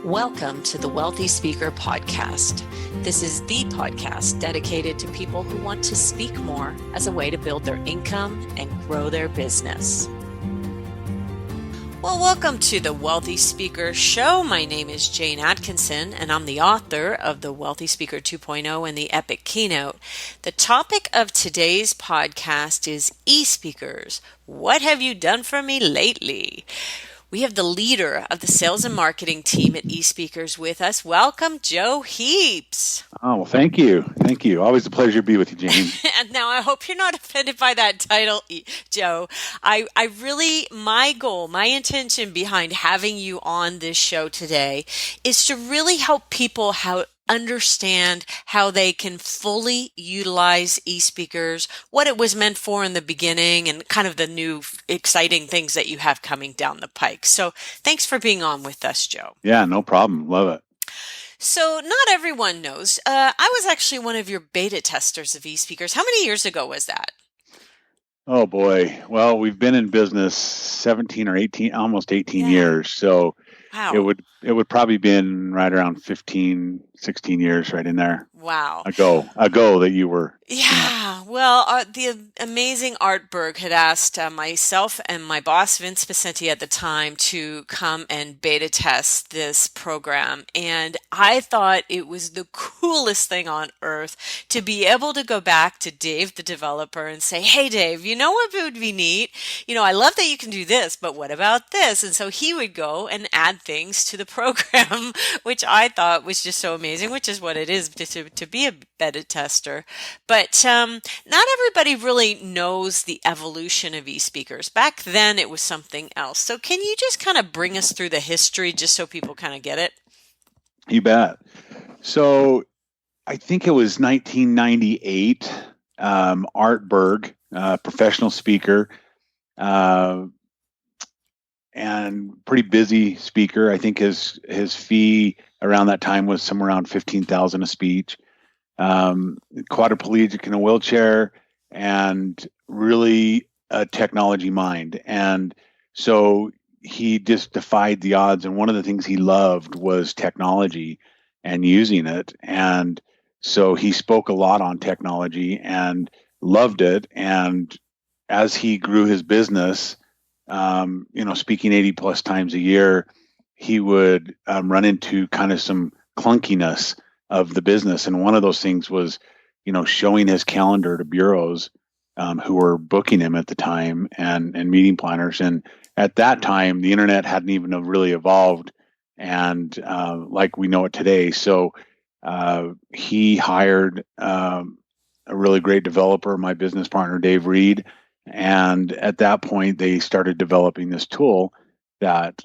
Welcome to the Wealthy Speaker Podcast. This is the podcast dedicated to people who want to speak more as a way to build their income and grow their business. Well, welcome to the Wealthy Speaker Show. My name is Jane Atkinson, and I'm the author of the Wealthy Speaker 2.0 and the Epic Keynote. The topic of today's podcast is eSpeakers. What have you done for me lately? We have the leader of the sales and marketing team at eSpeakers with us. Welcome, Joe Heaps. Oh, well, thank you. Thank you. Always a pleasure to be with you, Jane. And now I hope you're not offended by that title, Joe. My goal, my intention behind having you on this show today is to really help people understand how they can fully utilize eSpeakers, what it was meant for in the beginning, and kind of the new exciting things that you have coming down the pike. So thanks for being on with us, Joe. Yeah, no problem. Love it. So not everyone knows. I was actually one of your beta testers of eSpeakers. How many years ago was that? Oh, boy. Well, we've been in business 17 or 18, almost 18 years. So wow. It would probably been right around 15, 16 years right in there. Wow. Ago that you were. Yeah. Well, the amazing Art Berg had asked myself and my boss, Vince Vicente, at the time to come and beta test this program. And I thought it was the coolest thing on earth to be able to go back to Dave, the developer, and say, hey, Dave, you know what would be neat? You know, I love that you can do this, but what about this? And so he would go and add things to the program, which I thought was just so amazing, which is what it is to be a beta tester. But not everybody really knows the evolution of eSpeakers. Back then, it was something else. So can you just kind of bring us through the history just so people kind of get it? You bet. So I think it was 1998. Art Berg, professional speaker, and pretty busy speaker. I think his fee around that time was somewhere around $15,000 a speech. Quadriplegic in a wheelchair, and really a technology mind. And so he just defied the odds. And one of the things he loved was technology and using it. And so he spoke a lot on technology and loved it. And as he grew his business, speaking 80 plus times a year, he would run into kind of some clunkiness of the business. And one of those things was, showing his calendar to bureaus who were booking him at the time and meeting planners. And at that time, the internet hadn't even really evolved and like we know it today. So he hired a really great developer, my business partner, Dave Reed. And at that point, they started developing this tool that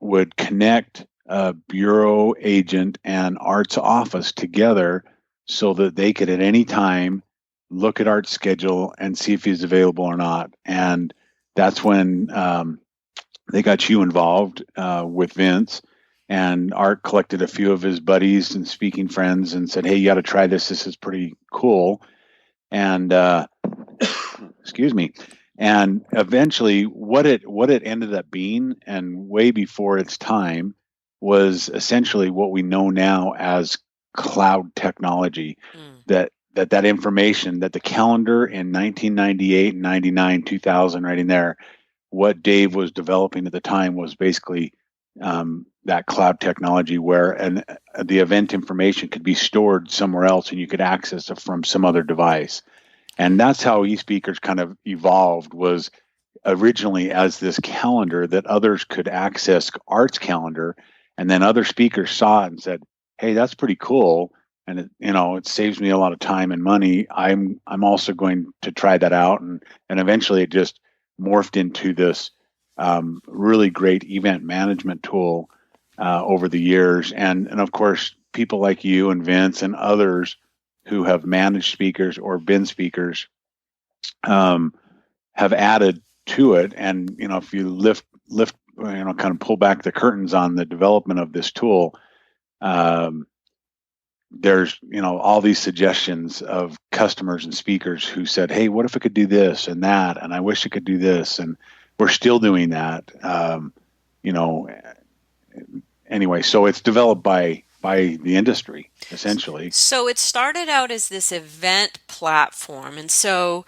would connect a bureau agent and Art's office together so that they could at any time look at Art's schedule and see if he's available or not. And that's when they got you involved with Vince, and Art collected a few of his buddies and speaking friends and said, hey, you got to try this. This is pretty cool. And excuse me. And eventually what it ended up being, and way before its time, was essentially what we know now as cloud technology. That information, that the calendar in 1998, 99, 2000, right in there, what Dave was developing at the time was basically that cloud technology where the event information could be stored somewhere else and you could access it from some other device. And that's how eSpeakers kind of evolved, was originally as this calendar that others could access Art's calendar. And then other speakers saw it and said, hey, that's pretty cool. And it saves me a lot of time and money. I'm also going to try that out. And eventually it just morphed into this really great event management tool over the years. And of course, people like you and Vince and others who have managed speakers or been speakers have added to it. And, if you lift, kind of pull back the curtains on the development of this tool, there's, all these suggestions of customers and speakers who said, hey, what if I could do this and that? And I wish I could do this. And we're still doing that. anyway, so it's developed by the industry essentially. So it started out as this event platform. And so,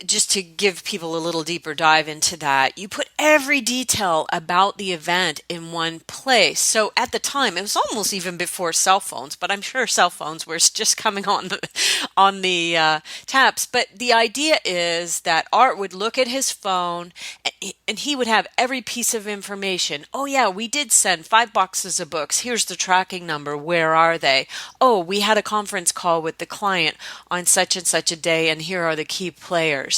just to give people a little deeper dive into that, you put every detail about the event in one place. So at the time, it was almost even before cell phones, but I'm sure cell phones were just coming on the taps. But the idea is that Art would look at his phone and he would have every piece of information. Oh yeah, we did send 5 boxes of books. Here's the tracking number. Where are they? Oh, we had a conference call with the client on such and such a day, and here are the key players.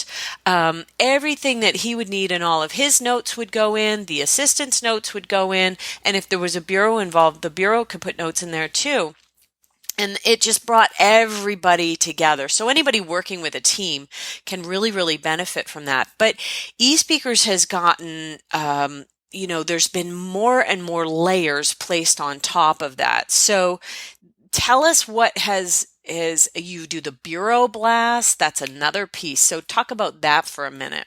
Everything that he would need in all of his notes would go in, the assistant's notes would go in, and if there was a bureau involved, the bureau could put notes in there too. And it just brought everybody together. So anybody working with a team can really, really benefit from that. But eSpeakers has gotten, there's been more and more layers placed on top of that. So tell us what is you do the bureau blast. That's another piece. So talk about that for a minute.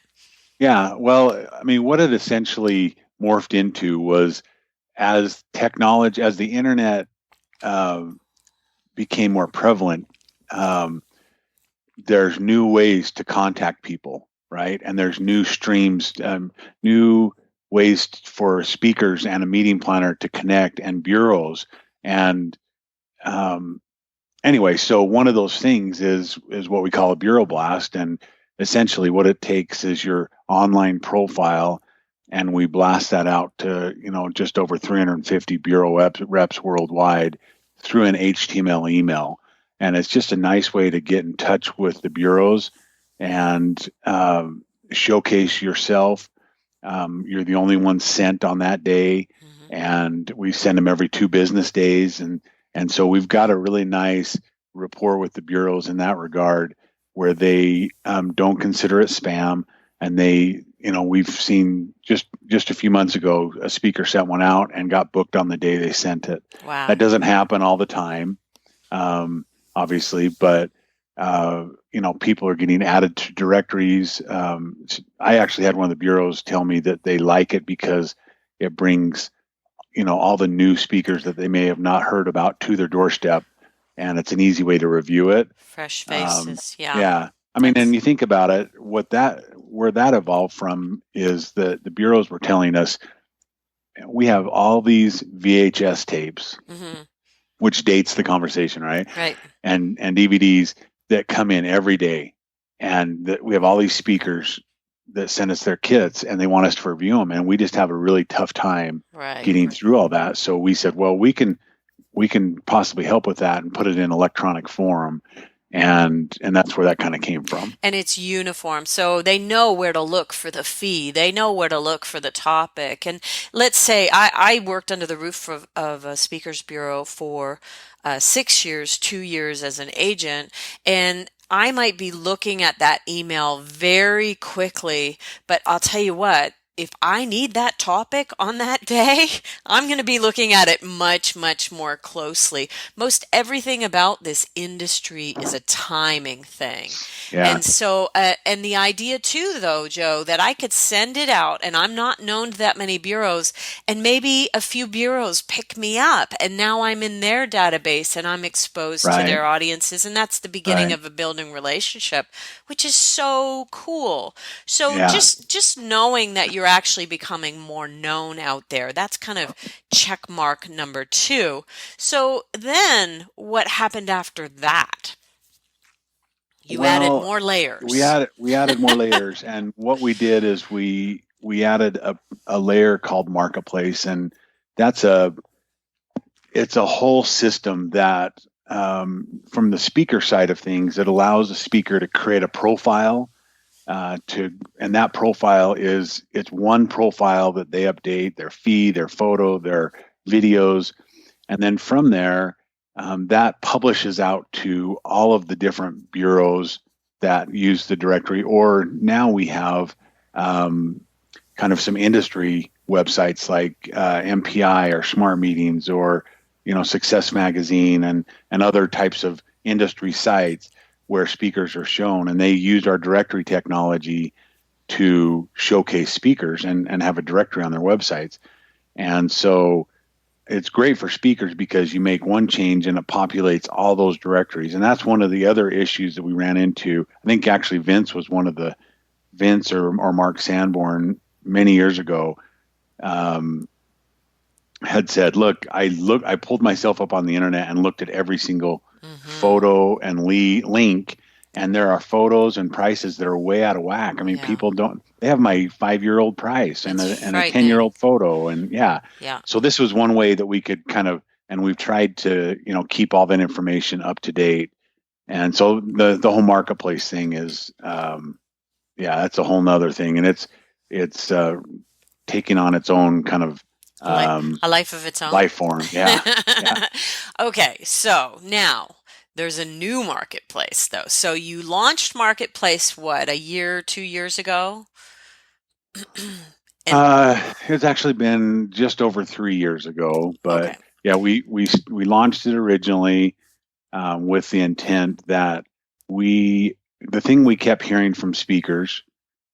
Yeah, well, I mean, what it essentially morphed into was as technology, as the internet became more prevalent, there's new ways to contact people, right? And there's new streams, new ways for speakers and a meeting planner to connect, and bureaus. And anyway, so one of those things is what we call a bureau blast, and essentially what it takes is your online profile, and we blast that out to just over 350 bureau reps worldwide through an HTML email. And it's just a nice way to get in touch with the bureaus and showcase yourself. You're the only one sent on that day, and we send them every 2 business days. And so we've got a really nice rapport with the bureaus in that regard, where they don't consider it spam. And they, we've seen just a few months ago, a speaker sent one out and got booked on the day they sent it. Wow. That doesn't happen all the time, obviously, but people are getting added to directories. I actually had one of the bureaus tell me that they like it because it brings all the new speakers that they may have not heard about to their doorstep, and it's an easy way to review it. Fresh faces. Yeah. Yeah. I mean, and you think about it, where that evolved from is the bureaus were telling us we have all these VHS tapes, which dates the conversation, right? Right. And DVDs that come in every day, and that we have all these speakers that send us their kits, and they want us to review them, and we just have a really tough time getting through all that. So we said, well, we can possibly help with that and put it in electronic form. And that's where that kind of came from. And it's uniform. So they know where to look for the fee. They know where to look for the topic. And let's say I worked under the roof of a speakers bureau for 6 years, 2 years as an agent. And I might be looking at that email very quickly, but I'll tell you what, if I need that topic on that day, I'm going to be looking at it much, much more closely. Most everything about this industry is a timing thing. Yeah. And so, and the idea too, though, Joe, that I could send it out, and I'm not known to that many bureaus, and maybe a few bureaus pick me up, and now I'm in their database and I'm exposed to their audiences, and that's the beginning of a building relationship, which is so cool. So just knowing that you're actually becoming more known out there, that's kind of check mark number 2. So then what happened after that? You added more layers. We added more layers, and what we did is we added a layer called Marketplace, and it's a whole system that from the speaker side of things, it allows a speaker to create a profile, and that profile it's one profile that they update their feed, their photo, their videos, and then from there, that publishes out to all of the different bureaus that use the directory. Or now we have kind of some industry websites like MPI or Smart Meetings or Success Magazine and other types of industry sites where speakers are shown, and they use our directory technology to showcase speakers and have a directory on their websites. And so it's great for speakers because you make one change and it populates all those directories. And that's one of the other issues that we ran into. I think actually Vince or Mark Sanborn many years ago had said, I pulled myself up on the internet and looked at every single photo and link, and there are photos and prices that are way out of whack. I mean, people they have my 5-year-old price and a 10-year-old photo. And so this was one way that we could and we've tried to, keep all that information up to date. And so the whole marketplace thing is, that's a whole nother thing. And it's taking on its own kind of, a life of its own. Life form, yeah. Okay, so now there's a new marketplace, though. So you launched Marketplace, what, 2 years ago? It's actually been just over 3 years ago, but we launched it originally with the intent that the thing we kept hearing from speakers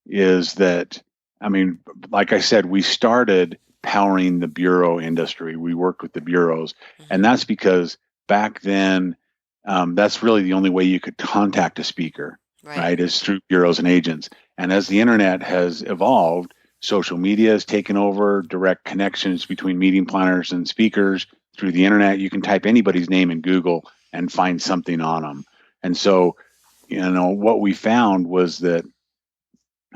is that, I mean, like I said, we started powering the bureau industry. We worked with the bureaus, and that's because back then, that's really the only way you could contact a speaker, right? Is through bureaus and agents. And as the internet has evolved, social media has taken over, direct connections between meeting planners and speakers through the internet. You can type anybody's name in Google and find something on them. And so, what we found was that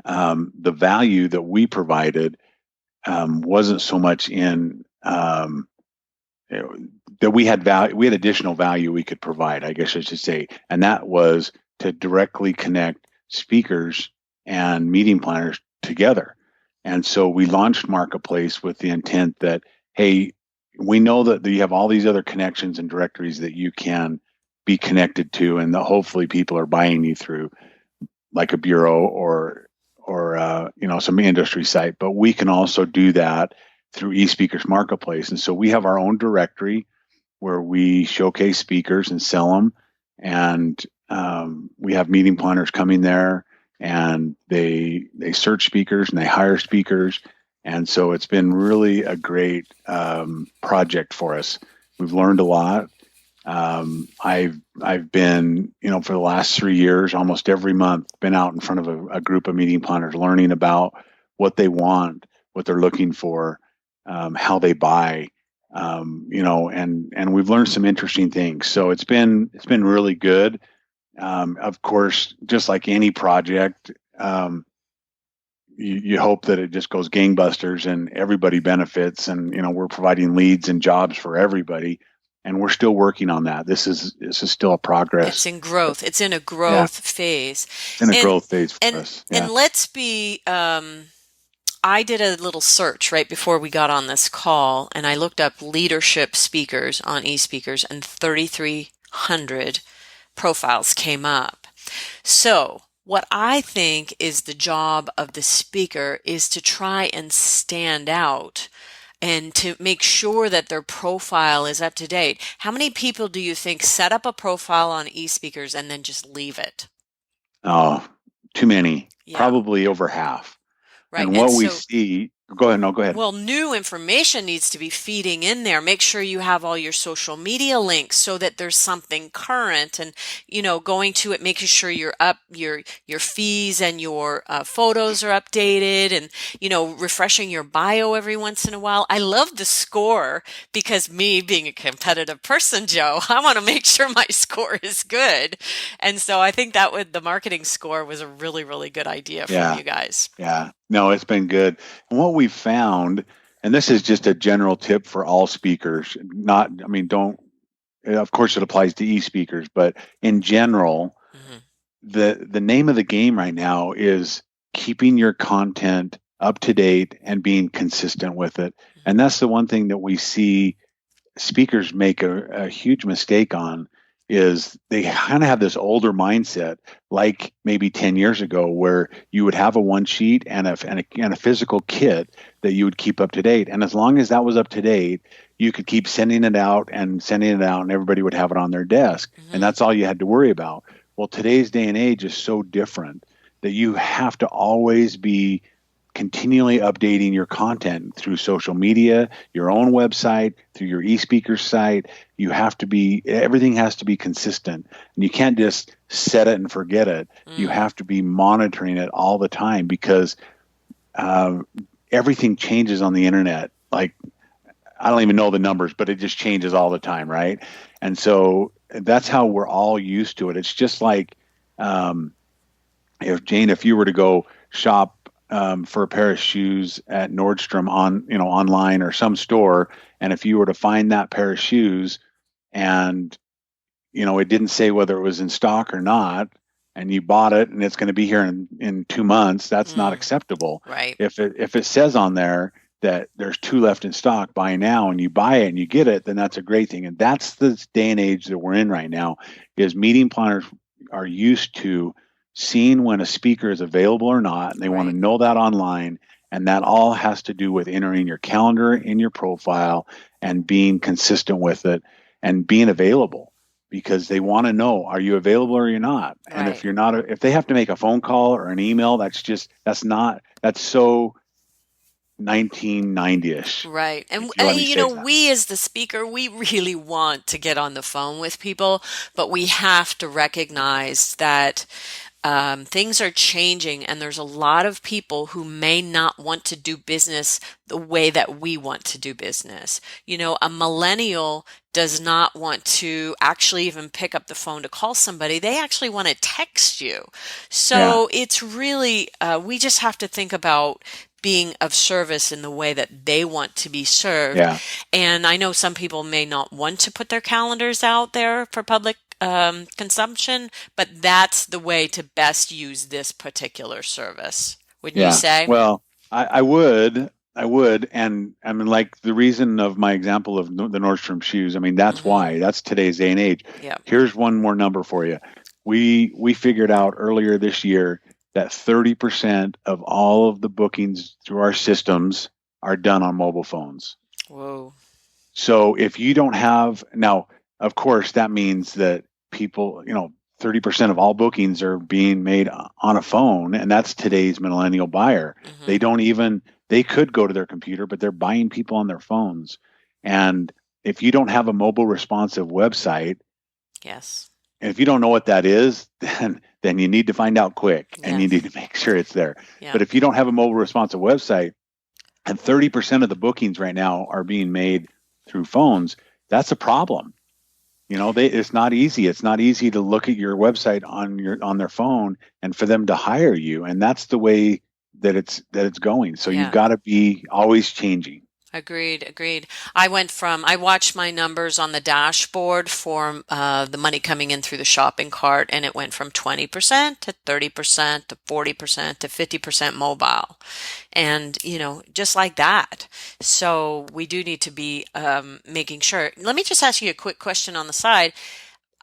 the value that we provided wasn't so much in that we had value. We had additional value we could provide, I guess I should say, and that was to directly connect speakers and meeting planners together. And so we launched Marketplace with the intent that, hey, we know that you have all these other connections and directories that you can be connected to, and that hopefully people are buying you through, like a bureau or some industry site. But we can also do that through eSpeakers Marketplace. And so we have our own directory where we showcase speakers and sell them. And we have meeting planners coming there, and they search speakers and they hire speakers. And so it's been really a great project for us. We've learned a lot. I've been, for the last 3 years, almost every month, been out in front of a group of meeting planners, learning about what they want, what they're looking for, how they buy, and we've learned some interesting things. So it's been really good. Of course, just like any project, you hope that it just goes gangbusters and everybody benefits, and we're providing leads and jobs for everybody. And we're still working on that. This is still a progress. It's in growth. It's in a growth phase. It's in a growth phase for us. Yeah. And let's be, I did a little search right before we got on this call, and I looked up leadership speakers on eSpeakers, and 3,300 profiles came up. So what I think is the job of the speaker is to try and stand out and to make sure that their profile is up to date. How many people do you think set up a profile on eSpeakers and then just leave it? Oh, too many. Yeah. Probably over half. Right. And what we see, go ahead. No, go ahead. Well, new information needs to be feeding in there. Make sure you have all your social media links so that there's something current, and going to it, making sure you're up, your fees and your photos are updated, and refreshing your bio every once in a while. I love the score because, me being a competitive person, Joe, I want to make sure my score is good, and so I think the marketing score was a really, really good idea from you guys. Yeah. No, it's been good. And what we've found, and this is just a general tip for all speakers, of course it applies to eSpeakers, but in general, the name of the game right now is keeping your content up to date and being consistent with it. And that's the one thing that we see speakers make a huge mistake on, is they kind of have this older mindset, like maybe 10 years ago, where you would have a one sheet and a physical kit that you would keep up to date. And as long as that was up to date, you could keep sending it out, and everybody would have it on their desk. And that's all you had to worry about. Well, today's day and age is so different that you have to always be continually updating your content through social media, your own website, through your eSpeakers site. Everything has to be consistent. And you can't just set it and forget it. You have to be monitoring it all the time, because everything changes on the internet. Like, I don't even know the numbers, but it just changes all the time, right? And so that's how we're all used to it. It's just like, if you were to go shop for a pair of shoes at Nordstrom online or some store, and if you were to find that pair of shoes and it didn't say whether it was in stock or not, and you bought it and it's going to be here in 2 months, that's not acceptable. Right. If it says on there that there's 2 left in stock, buy now, and you buy it and you get it, then that's a great thing. And that's the day and age that we're in right now, is meeting planners are used to seeing when a speaker is available or not, and they want to know that online. And that all has to do with entering your calendar in your profile and being consistent with it and being available, because they want to know, are you available or you're not? Right. And if you're not, if they have to make a phone call or an email, that's so 1990-ish. Right. And we as the speaker, we really want to get on the phone with people, but we have to recognize that things are changing, and there's a lot of people who may not want to do business the way that we want to do business. A millennial does not want to actually even pick up the phone to call somebody. They actually want to text you. So it's really, we just have to think about being of service in the way that they want to be served. Yeah. And I know some people may not want to put their calendars out there for public consumption, but that's the way to best use this particular service. Wouldn't you say? Well, I would. And I mean, like the reason of my example of the Nordstrom shoes, I mean, that's why. That's today's day and age. Yeah. Here's one more number for you. We figured out earlier this year that 30% of all of the bookings through our systems are done on mobile phones. Whoa. So if you don't have, now, of course, that means that people, 30% of all bookings are being made on a phone, and that's today's millennial buyer. They could go to their computer, but they're buying people on their phones. And if you don't have a mobile responsive website, yes, and if you don't know what that is, then you need to find out quick, and you need to make sure it's there. Yeah. But if you don't have a mobile responsive website, and 30% of the bookings right now are being made through phones, that's a problem. It's not easy. It's not easy to look at your website on their phone and for them to hire you. And that's the way that it's going. So you've got to be always changing. Agreed. I watched my numbers on the dashboard for the money coming in through the shopping cart, and it went from 20% to 30% to 40% to 50% mobile. And, just like that. So we do need to be making sure. Let me just ask you a quick question on the side.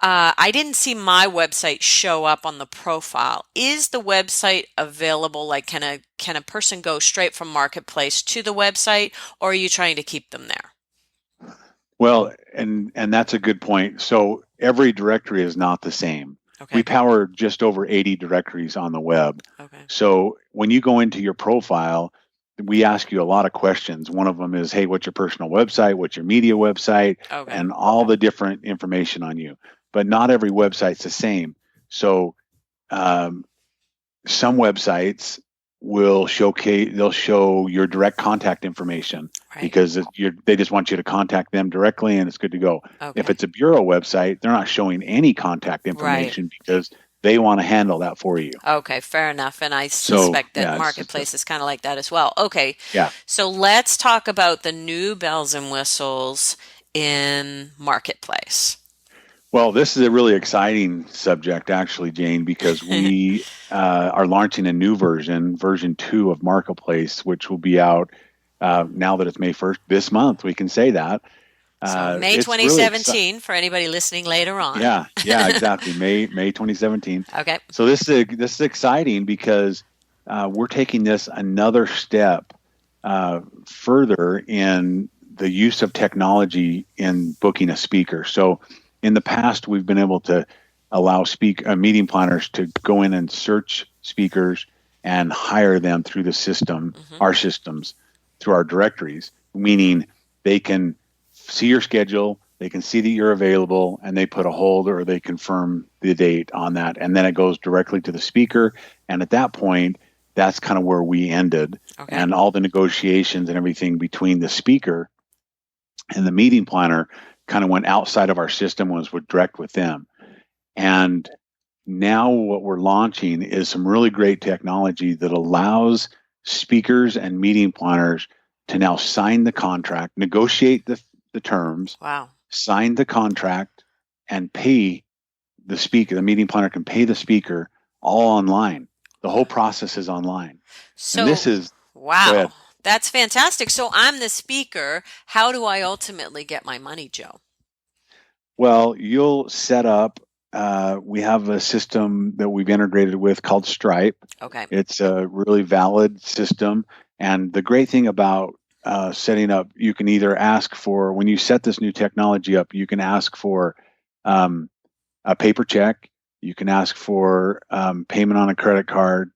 I didn't see my website show up on the profile. Is the website available? Like, can a person go straight from Marketplace to the website, or are you trying to keep them there? Well, and that's a good point. So every directory is not the same. Okay. We power just over 80 directories on the web. Okay. So when you go into your profile, we ask you a lot of questions. One of them is, hey, what's your personal website? What's your media website? Okay. And all the different information on you. But not every website's the same. So some websites will they'll show your direct contact information, right, because they just want you to contact them directly, and it's good to go. Okay. If it's a bureau website, they're not showing any contact information, right, because they want to handle that for you. Okay, fair enough. And I suspect that Marketplace is kind of like that as well. Okay. Yeah. So let's talk about the new bells and whistles in Marketplace. Well, this is a really exciting subject, actually, Jane, because we are launching a new version 2 of Marketplace, which will be out now that it's May 1st, this month. We can say that. So May 2017 for anybody listening later on. Yeah, exactly. May 2017. Okay. So this is exciting because we're taking this another step further in the use of technology in booking a speaker. So in the past, we've been able to allow meeting planners to go in and search speakers and hire them through the system, Mm-hmm. our systems, through our directories, meaning they can see your schedule, they can see that you're available, and they put a hold or they confirm the date on that. And then it goes directly to the speaker. And at that point, that's kind of where we ended. Okay. And all the negotiations and everything between the speaker and the meeting planner kind of went outside of our system, was direct with them. And now what we're launching is some really great technology that allows speakers and meeting planners to now sign the contract, negotiate the terms, Wow. sign the contract, and pay the speaker. The meeting planner can pay the speaker all online. The whole process is online. And So, this is, go wow, ahead. that's fantastic. So I'm the speaker. How do I ultimately get my money, Joe? Well, you'll set up, we have a system that we've integrated with called Stripe. Okay. It's a really valid system. And the great thing about setting up, you can either ask for, when you set this new technology up, you can ask for um, a paper check. You can ask for payment on a credit card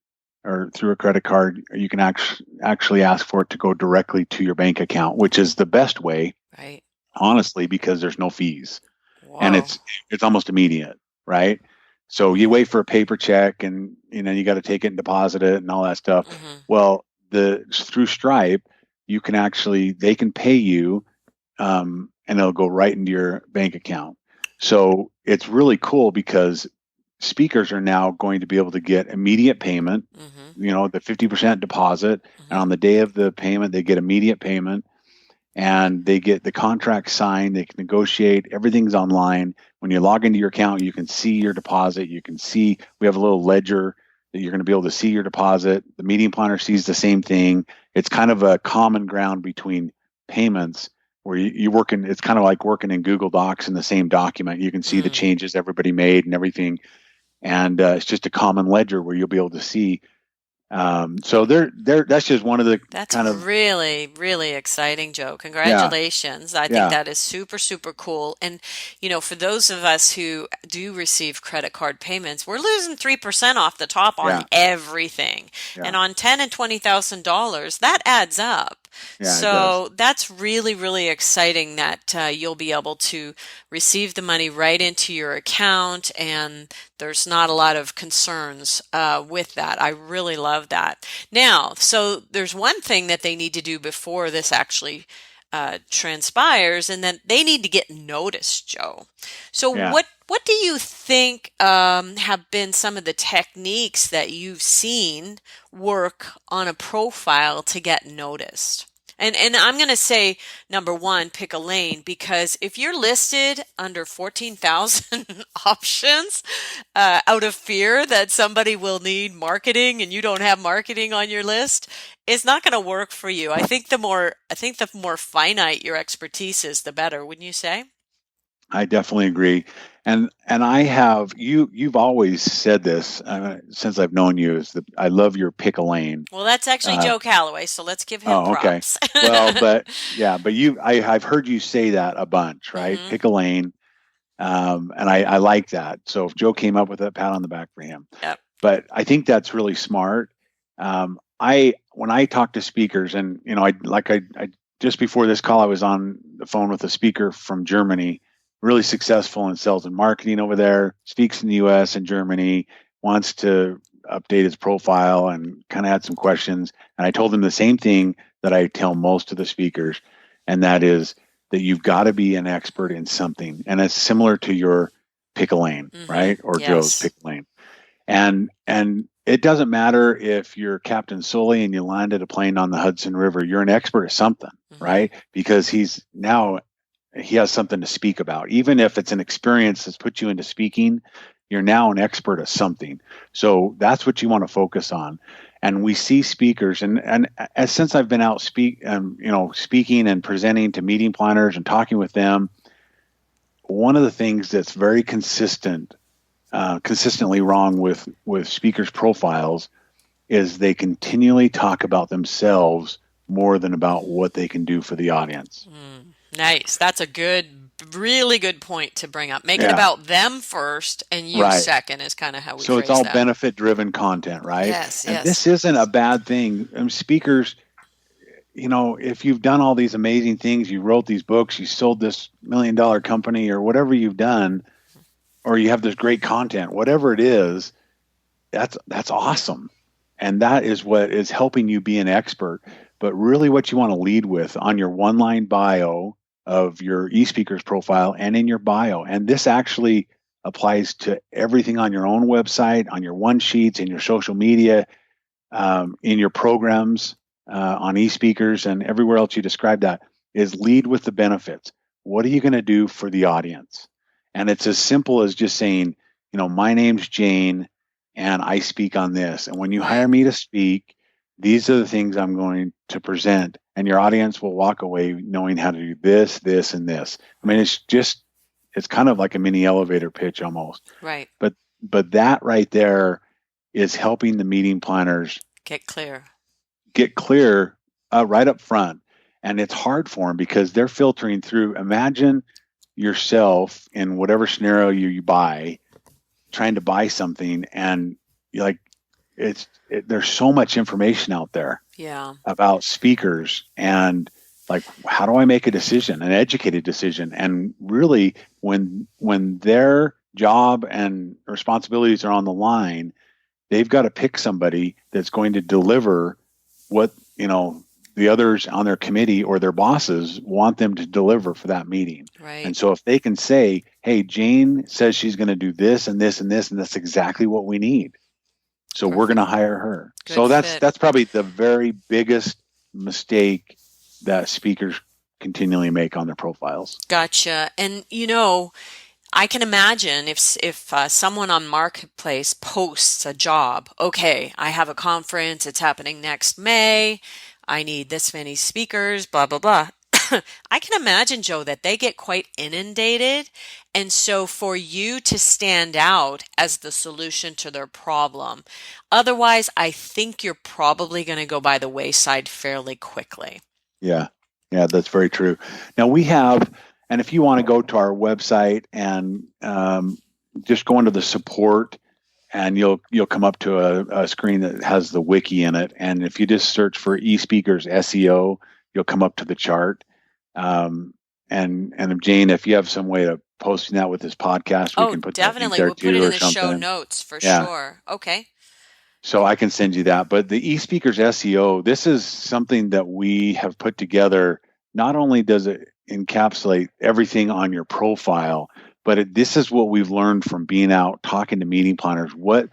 or through a credit card. You can actually ask for it to go directly to your bank account, which is the best way, Right. honestly, because there's no fees and Whoa. it's almost immediate, right? So you wait for a paper check, and you got to take it and deposit it and all that stuff. Mm-hmm. Well, through Stripe, you can actually, they can pay you, and it'll go right into your bank account. So it's really cool because speakers are now going to be able to get immediate payment, Mm-hmm. the 50% deposit, and Mm-hmm. on the day of the payment, they get immediate payment and they get the contract signed. They can negotiate. Everything's online. When you log into your account, you can see your deposit. You can see, we have a little ledger that you're going to be able to see your deposit. The meeting planner sees the same thing. It's kind of a common ground between payments where you work in, it's kind of like working in Google Docs in the same document. You can see the Mm. changes everybody made and everything. And it's just a common ledger where you'll be able to see. So that's just one of the That's kind of, really, really exciting, Joe. yeah, Congratulations. I think yeah, that is super, super cool. And, for those of us who do receive credit card payments, we're losing 3% off the top on yeah, everything. And yeah, on ten and $20,000, that adds up. yeah, it does. So that's really, really exciting that you'll be able to receive the money right into your account, and there's not a lot of concerns with that. I really love that. Now, so there's one thing that they need to do before this actually transpires, and then they need to get noticed, Joe. So Yeah. what do you think have been some of the techniques that you've seen work on a profile to get noticed? And I'm going to say number one, pick a lane, because if you're listed under 14,000 options, out of fear that somebody will need marketing and you don't have marketing on your list, it's not going to work for you. I think the more finite your expertise is, the better, wouldn't you say? I definitely agree. And I have, you've always said this since I've known you, is that I love your pick a lane. Well, that's actually Uh, Joe Calloway, so let's give him oh, okay. props. Well, but yeah, but I've heard you say that a bunch, right? Hmm. Pick a lane. And I like that. So if Joe came up with it, pat on the back for him. Yep. But I think that's really smart. When I talk to speakers, and I just before this call, I was on the phone with a speaker from Germany, really successful in sales and marketing over there, speaks in the U.S. and Germany, wants to update his profile, and kind of had some questions. And I told him the same thing that I tell most of the speakers, and that is that you've got to be an expert in something, and it's similar to your pick a lane, Hmm. right? Or Joe's Yes. pick a lane. And it doesn't matter if you're Captain Sully and you landed a plane on the Hudson River. You're an expert at something, Hmm. right? Because he has something to speak about. Even if it's an experience that's put you into speaking, you're now an expert at something. So that's what you want to focus on. And we see speakers, and as since I've been out speaking and presenting to meeting planners and talking with them, one of the things that's very consistently wrong with speakers' profiles is they continually talk about themselves more than about what they can do for the audience. Mm, nice. That's a good really good point to bring up. Make it Yeah, about them first and you right. second is kind of how we So it's phrase all that. benefit driven content, right? Yes, And yes. this isn't a bad thing. Speakers, if you've done all these amazing things, you wrote these books, you sold this $1 million company or whatever you've done, or you have this great content, whatever it is, that's awesome. And that is what is helping you be an expert. But really what you want to lead with on your one line bio of your eSpeakers profile and in your bio. And this actually applies to everything on your own website, on your one sheets, in your social media, in your programs, on eSpeakers, and everywhere else you describe that, is lead with the benefits. What are you going to do for the audience? And it's as simple as just saying, my name's Jane and I speak on this. And when you hire Right. me to speak, these are the things I'm going to present. And your audience will walk away knowing how to do this, this, and this. I mean, it's kind of like a mini elevator pitch almost. Right. But that right there is helping the meeting planners Get clear. get clear right up front. And it's hard for them because they're filtering through. Imagine yourself in whatever scenario you buy, trying to buy something, and you're like, there's so much information out there Yeah. about speakers, and like, how do I make a decision, an educated decision? And really, when their job and responsibilities are on the line, they've got to pick somebody that's going to deliver what the others on their committee or their bosses want them to deliver for that meeting. Right. And so if they can say, hey, Jane says she's going to do this and this and this, and that's exactly what we need, so we're going to Perfect. hire her. Good So that's fit. probably the very biggest mistake that speakers continually make on their profiles. Gotcha. And I can imagine if someone on Marketplace posts a job, okay, I have a conference, it's happening next May, I need this many speakers, blah blah blah. I can imagine, Joe, that they get quite inundated. And so for you to stand out as the solution to their problem, otherwise, I think you're probably going to go by the wayside fairly quickly. Yeah, yeah, that's very true. Now we have, and if you want to go to our website and just go into the support, and you'll come up to a screen that has the wiki in it. And if you just search for eSpeakers SEO, you'll come up to the chart. And Jane, if you have some way of posting that with this podcast, we Oh, can put that link definitely. there We'll put it too, in or the show something. notes for Yeah. sure. Okay. So I can send you that. But the eSpeakers SEO, this is something that we have put together. Not only does it encapsulate everything on your profile, but this is what we've learned from being out talking to meeting planners. What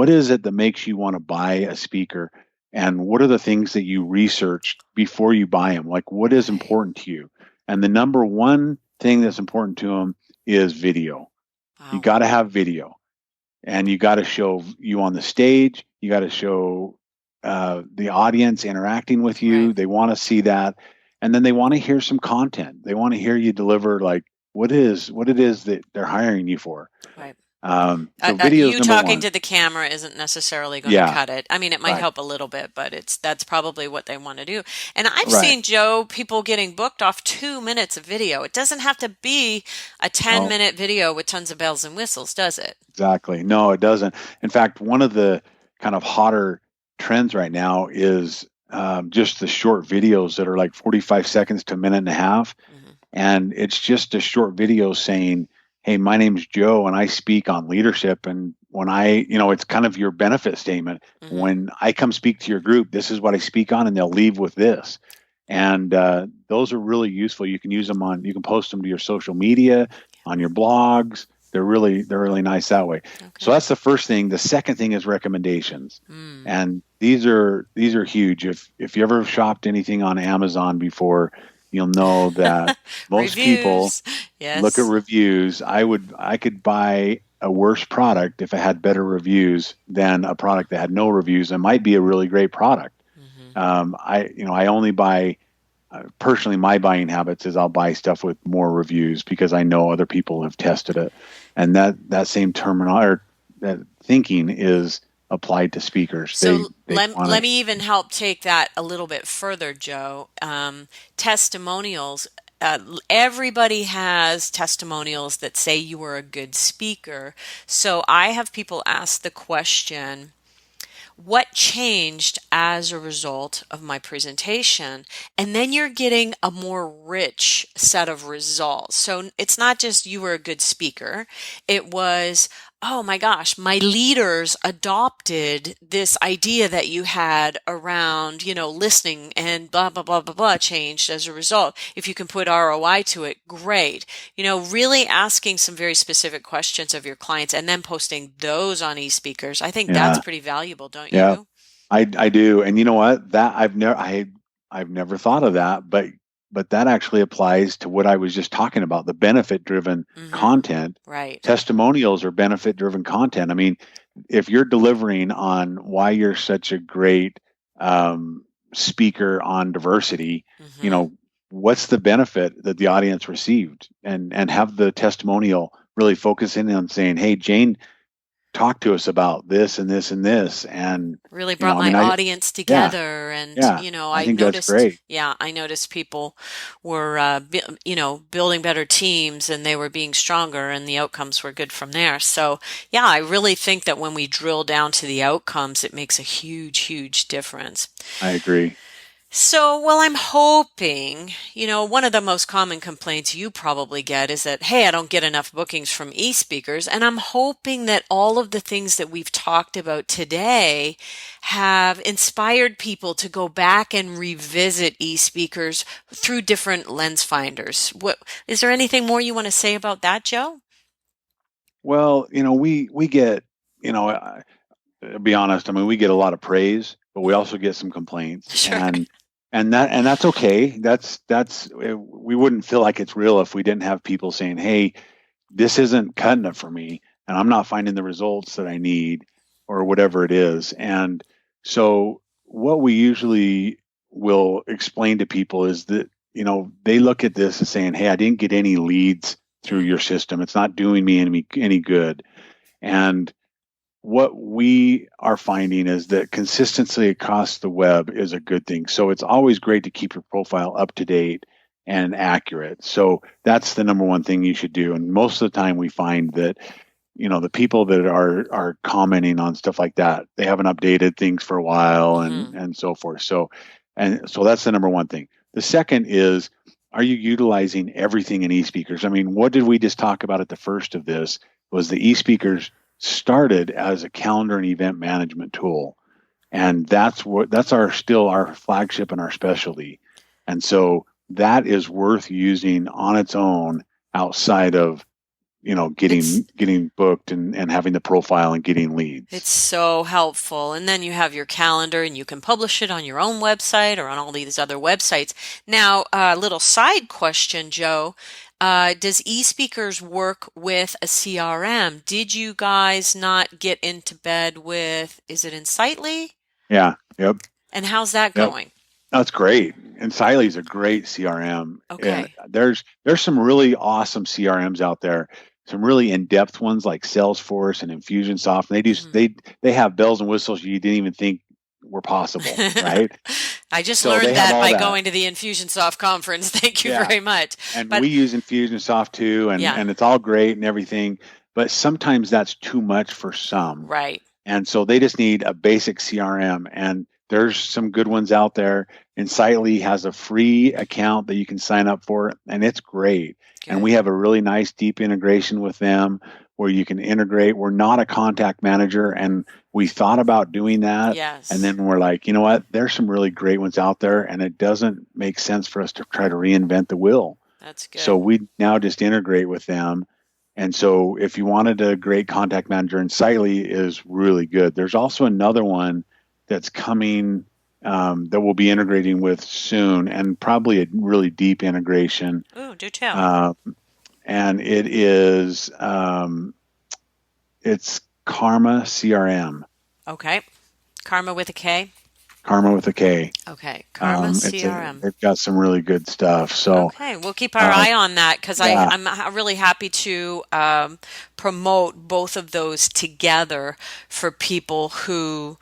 is it that makes you want to buy a speaker? And what are the things that you researched before you buy them? Like, what is Right. important to you? And the number one thing that's important to them is video. You Wow. got to have video, and you got to show you on the stage. You got to show the audience interacting with you. Right. They want to see that, and then they want to hear some content. They want to hear you deliver like what it is that they're hiring you for. Right. So video is You number talking one. to the camera isn't necessarily going to Yeah, cut it. I mean, it might right, help a little bit, but that's probably what they want to do. And I've right. seen, Joe, people getting booked off 2 minutes of video. It doesn't have to be a 10 No, minute video with tons of bells and whistles, does it? exactly. No, it doesn't. In fact, one of the kind of hotter trends right now is just the short videos that are like 45 seconds to a minute and a half. Hmm. And it's just a short video saying, hey, my name's Joe and I speak on leadership. And when it's kind of your benefit statement. Hmm. When I come speak to your group, this is what I speak on, and they'll leave with this. And those are really useful. You can use them you can post them to your social media, on your blogs. They're really nice that way. So Okay. that's the first thing. The second thing is recommendations. Mm. And these are huge. If you ever shopped anything on Amazon before, you'll know that most people Reviews. look at Yes. reviews. I could buy a worse product if it had better reviews than a product that had no reviews. It might be a really great product. Hmm. I only buy personally, my buying habits is I'll buy stuff with more reviews because I know other people have tested it, and that same terminal or that thinking is applied to speakers. They So they want let to. me even help take that a little bit further, Joe. Testimonials. everybody has testimonials that say you are a good speaker. So I have people ask the question, what changed as a result of my presentation? And then you're getting a more rich set of results. So it's not just you were a good speaker. It was, oh my gosh, my leaders adopted this idea that you had around, listening, and blah, blah, blah, blah, blah changed as a result. If you can put ROI to it, great. Really asking some very specific questions of your clients and then posting those on eSpeakers. I think that's Yeah. pretty valuable, don't Yeah. you? I do. And you know what? That I've never thought of that, but that actually applies to what I was just talking about, the benefit driven Mm-hmm. content. Right. Testimonials are benefit driven content. I mean, if you're delivering on why you're such a great speaker on diversity, you Mm-hmm. know, what's the benefit that the audience received? And have the testimonial really focus in on saying, "Hey, Jane, talk to us about this and this and this." And Really brought I my mean, audience yeah, together, and yeah, I think that's great. I noticed people were building better teams, and they were being stronger, and the outcomes were good from there. So yeah, I really think that when we drill down to the outcomes, it makes a huge difference. I agree. So, well, I'm hoping, one of the most common complaints you probably get is that, hey, I don't get enough bookings from eSpeakers. And I'm hoping that all of the things that we've talked about today have inspired people to go back and revisit eSpeakers through different lens finders. Is there anything more you want to say about that, Joe? Well, we get, you know, I'll be honest. I mean, we get a lot of praise, but we also get some complaints, Sure. and that's okay. That's we wouldn't feel like it's real if we didn't have people saying, "Hey, this isn't cutting it for me, and I'm not finding the results that I need," or whatever it is. And so, what we usually will explain to people is that they look at this and saying, "Hey, I didn't get any leads through Mm, your system. It's not doing me any good." And what we are finding is that consistency across the web is a good thing. So it's always great to keep your profile up to date and accurate. So that's the number one thing you should do. And most of the time we find that the people that are commenting on stuff like that, they haven't updated things for a while hmm and so forth. So that's the number one thing. The second is, are you utilizing everything in eSpeakers? I mean, what did we just talk about at the first of this was the eSpeakers started as a calendar and event management tool. And that's our flagship and our specialty. And so that is worth using on its own outside of It's getting booked and having the profile and getting It's leads. so helpful. And then you have your calendar and you can publish it on your own website or on all these other websites. Now, a little side question, Joe. Does eSpeakers work with a CRM? Did you guys not get into bed with, is it Insightly? Yeah. Yep. And how's that Yep. going? That's great. And Siley's a great CRM. And Okay. there's some really awesome CRMs out there. Some really in-depth ones like Salesforce and Infusionsoft. And hmm they have bells and whistles you didn't even think were possible, right? I just So they learned have that all by that. going to the Infusionsoft conference. Thank you Yeah. very much. And But we use Infusionsoft too, and yeah, and it's all great and everything. But sometimes that's too much for some. right. And so they just need a basic CRM. And there's some good ones out there. Insightly has a free account that you can sign up for, and it's great. And we Good. have a really nice deep integration with them where you can integrate. We're not a contact manager, and we thought about doing that. And Yes, then we're like, you know what? There's some really great ones out there, and it doesn't make sense for us to try to reinvent the wheel. that's So good. we now just integrate with them. And so if you wanted a great contact manager, Insightly is really good. There's also another one that's coming that we'll be integrating with soon, and probably a really deep integration. Ooh, do tell. Uh, and it's Karma CRM, Okay. Karma with a K. Karma with a K. Okay. Karma It's a CRM. they've got some really good stuff. So Okay, we'll keep our uh, eye on that because yeah, I'm really happy to promote both of those together for people who,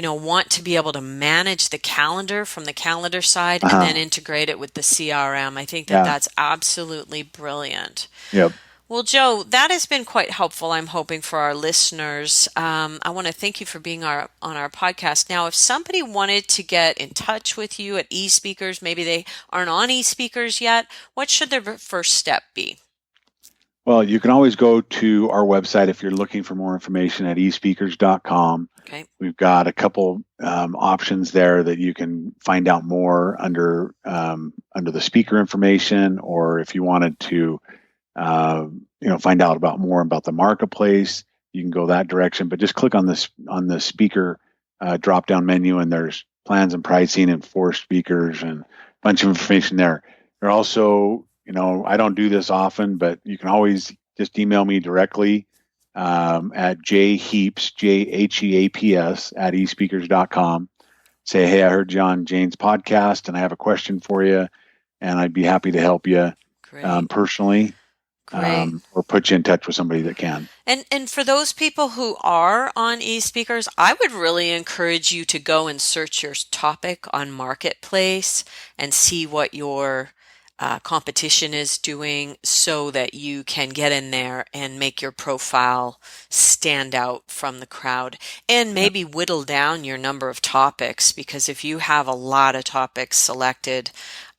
want to be able to manage the calendar from the calendar side and Uh-huh. then integrate it with the CRM. I think that Yeah. that's absolutely brilliant. Yep. Well, Joe, that has been quite helpful, I'm hoping, for our listeners. I want to thank you for being on our podcast. Now, if somebody wanted to get in touch with you at eSpeakers, maybe they aren't on eSpeakers yet, what should their first step be? Well, you can always go to our website if you're looking for more information at eSpeakers.com. Okay. We've got a couple options there that you can find out more under the speaker information, or if you wanted to find out more about the marketplace, you can go that direction. But just click on the speaker drop down menu, and there's plans and pricing and 4 speakers and a bunch of information there. There are also, I don't do this often, but you can always just email me directly at jheaps, JHEAPS at eSpeakers.com. Say, hey, I heard you on Jane's podcast and I have a question for you, and I'd be happy to help you personally. Great. Or put you in touch with somebody that can. And for those people who are on eSpeakers, I would really encourage you to go and search your topic on Marketplace and see what your competition is doing, so that you can get in there and make your profile stand out from the crowd, and maybe whittle down your number of topics, because if you have a lot of topics selected,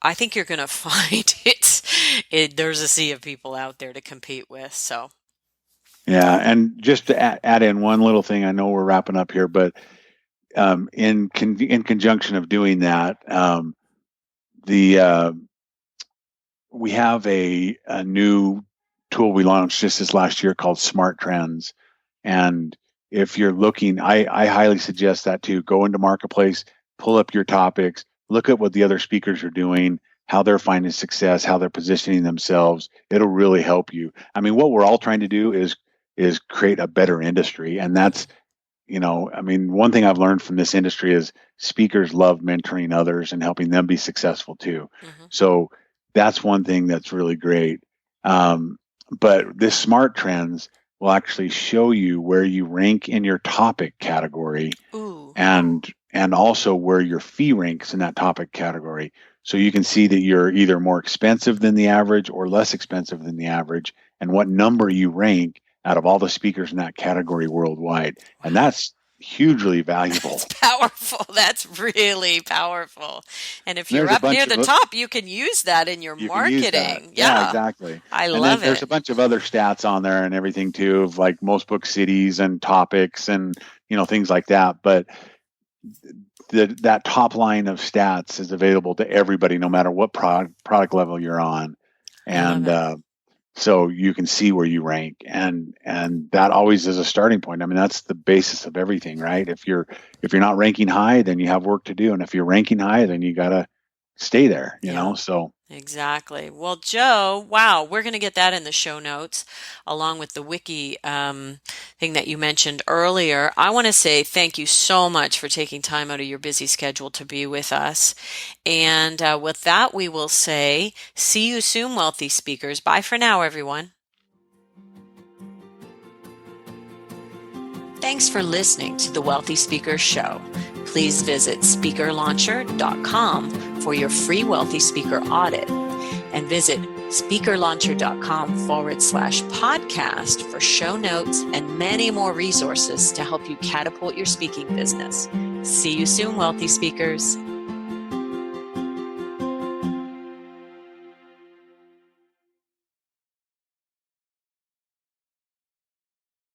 I think you're going to find there's a sea of people out there to compete with. So, yeah, and just to add in one little thing, I know we're wrapping up here, but in conjunction of doing that, we have a new tool we launched just this last year called Smart Trends, and if you're looking, I highly suggest that too. Go into Marketplace, pull up your topics, look at what the other speakers are doing, how they're finding success, how they're positioning themselves. It'll really help you. I mean, what we're all trying to do is create a better industry. And that's, one thing I've learned from this industry is speakers love mentoring others and helping them be successful too. mm-hmm. So that's one thing that's really great. But this Smart Trends will actually show you where you rank in your topic category. Ooh. and also where your fee ranks in that topic category. So you can see that you're either more expensive than the average or less expensive than the average, and what number you rank out of all the speakers in that category worldwide. And that's hugely valuable. That's powerful. That's really powerful. And if you're up near the top, you can use that in your marketing. Yeah, exactly. I love it. There's a bunch of other stats on there and everything too, of like most book cities and topics and things like that. But that top line of stats is available to everybody, no matter what product level you're on, and so you can see where you rank, and that always is a starting point. I mean, that's the basis of everything, right? If you're not ranking high, then you have work to do, and if you're ranking high, then you gotta stay there, you know. So exactly. Well, Joe, wow, we're going to get that in the show notes along with the wiki thing that you mentioned earlier. I want to say thank you so much for taking time out of your busy schedule to be with us. And with that, we will say, see you soon, wealthy speakers. Bye for now, everyone. Thanks for listening to the Wealthy Speakers Show. Please visit speakerlauncher.com for your free Wealthy Speaker audit, and visit speakerlauncher.com/podcast for show notes and many more resources to help you catapult your speaking business. See you soon, Wealthy Speakers.